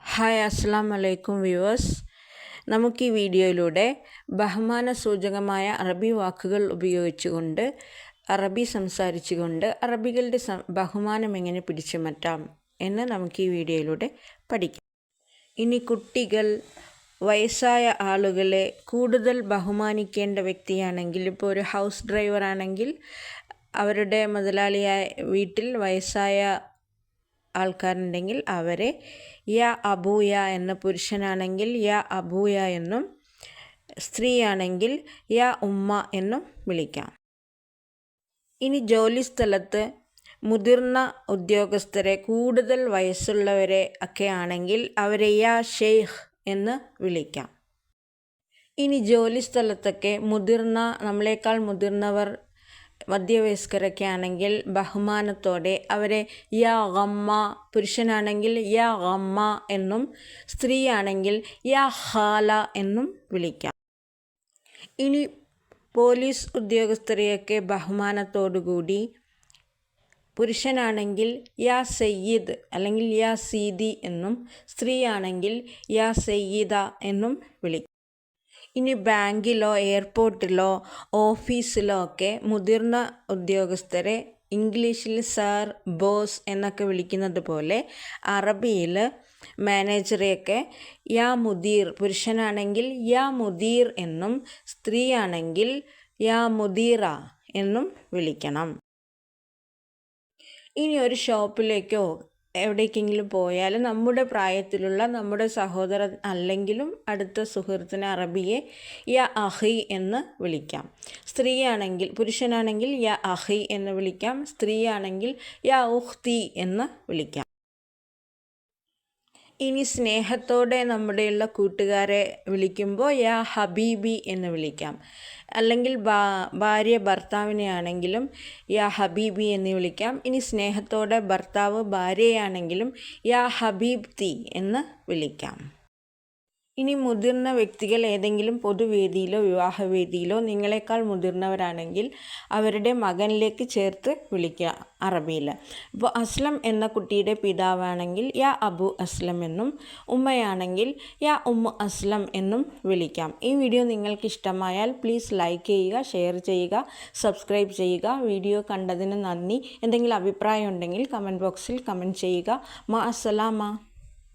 Hi അസ്സലാം വലൈക്കും viewers. നമുക്ക് ഈ വീഡിയോയിലൂടെ ബഹുമാന സൂചകമായ അറബി വാക്കുകൾ ഉപയോഗിച്ചുകൊണ്ട് അറബി സംസാരിച്ചുകൊണ്ട് അറബികളുടെ ബഹുമാനം എങ്ങനെ പിടിച്ചു മാറ്റാം എന്ന് നമുക്ക് ഈ വീഡിയോയിലൂടെ പഠിക്കാം. ഇനി കുട്ടികൾ, വയസ്സായ ആളുകളെ കൂടുതൽ ബഹുമാനിക്കേണ്ട വ്യക്തിയാണെങ്കിൽ, ഇപ്പോൾ ഒരു ഹൗസ് ഡ്രൈവർ ആണെങ്കിൽ അവരുടെ മുതലാളിയായ വീട്ടിൽ വയസ്സായ ആൾക്കാരുണ്ടെങ്കിൽ അവരെ യാ അബൂയ എന്ന, പുരുഷനാണെങ്കിൽ യാ അബൂയ എന്നും, സ്ത്രീയാണെങ്കിൽ യാ ഉമ്മ എന്നും വിളിക്കാം. ഇനി ജോലി സ്ഥലത്ത് മുതിർന്ന ഉദ്യോഗസ്ഥരെ, കൂടുതൽ വയസ്സുള്ളവരെ ഒക്കെ ആണെങ്കിൽ അവരെ യാ ഷെയ്ഖ് എന്ന് വിളിക്കാം. ഇനി ജോലി സ്ഥലത്തൊക്കെ നമ്മളെക്കാൾ മുതിർന്നവർ, മധ്യവയസ്കരൊക്കെ ആണെങ്കിൽ ബഹുമാനത്തോടെ അവരെ യാ ഗമ്മ, പുരുഷനാണെങ്കിൽ യാ ഗമ്മ എന്നും, സ്ത്രീയാണെങ്കിൽ യാ ഖാല എന്നും വിളിക്കാം. ഇനി പോലീസ് ഉദ്യോഗസ്ഥരെയൊക്കെ ബഹുമാനത്തോടുകൂടി പുരുഷനാണെങ്കിൽ യാ സയ്യിദ് അല്ലെങ്കിൽ യാ സീദി എന്നും, സ്ത്രീയാണെങ്കിൽ യാ സയ്യിദ എന്നും വിളിക്കാം. ഇനി ബാങ്കിലോ എയർപോർട്ടിലോ ഓഫീസിലോ ഒക്കെ മുതിർന്ന ഉദ്യോഗസ്ഥരെ ഇംഗ്ലീഷിൽ സാർ, ബോസ് എന്നൊക്കെ വിളിക്കുന്നത് പോലെ അറബിയിൽ മാനേജറെയൊക്കെ യാ മുദീർ, പുരുഷനാണെങ്കിൽ യാ മുദീർ എന്നും, സ്ത്രീയാണെങ്കിൽ യാ മുദീറ എന്നും വിളിക്കണം. ഇനി ഒരു ഷോപ്പിലേക്കോ എവിടേക്കെങ്കിലും പോയാൽ നമ്മുടെ പ്രായത്തിലുള്ള നമ്മുടെ സഹോദരൻ അല്ലെങ്കിലും അടുത്ത സുഹൃത്തിനെ അറബിയെ യാ അഹി എന്ന് വിളിക്കാം. പുരുഷനാണെങ്കിൽ യാ അഹി എന്ന് വിളിക്കാം, സ്ത്രീയാണെങ്കിൽ യാ ഉഖ്തി എന്ന് വിളിക്കാം. ഇനി സ്നേഹത്തോടെ നമ്മുടെയുള്ള കൂട്ടുകാരെ വിളിക്കുമ്പോൾ യാ ഹബീബി എന്ന് വിളിക്കാം. അല്ലെങ്കിൽ ഭാര്യ ഭർത്താവിനെ ആണെങ്കിലും യാ ഹബീബി എന്ന് വിളിക്കാം. ഇനി സ്നേഹത്തോടെ ഭർത്താവ് ഭാര്യയാണെങ്കിലും യാ ഹബീബ്തി എന്ന് വിളിക്കാം. ഇനി മുതിർന്ന വ്യക്തികൾ ഏതെങ്കിലും പൊതുവേദിയിലോ വിവാഹവേദിയിലോ നിങ്ങളെക്കാൾ മുതിർന്നവരാണെങ്കിൽ അവരുടെ മകനിലേക്ക് ചേർത്ത് വിളിക്കുക അറബിയിൽ. ഇപ്പോൾ അസ്ലം എന്ന കുട്ടിയുടെ പിതാവാണെങ്കിൽ യാ അബു അസ്ലം എന്നും, ഉമ്മയാണെങ്കിൽ യാ ഉമ്മു അസ്ലം എന്നും വിളിക്കാം. ഈ വീഡിയോ നിങ്ങൾക്ക് ഇഷ്ടമായാൽ പ്ലീസ് ലൈക്ക് ചെയ്യുക, ഷെയർ ചെയ്യുക, സബ്സ്ക്രൈബ് ചെയ്യുക. വീഡിയോ കണ്ടതിന് നന്ദി. എന്തെങ്കിലും അഭിപ്രായം ഉണ്ടെങ്കിൽ കമൻറ്റ് ബോക്സിൽ കമൻറ്റ് ചെയ്യുക. മാ അസ്സലാമ.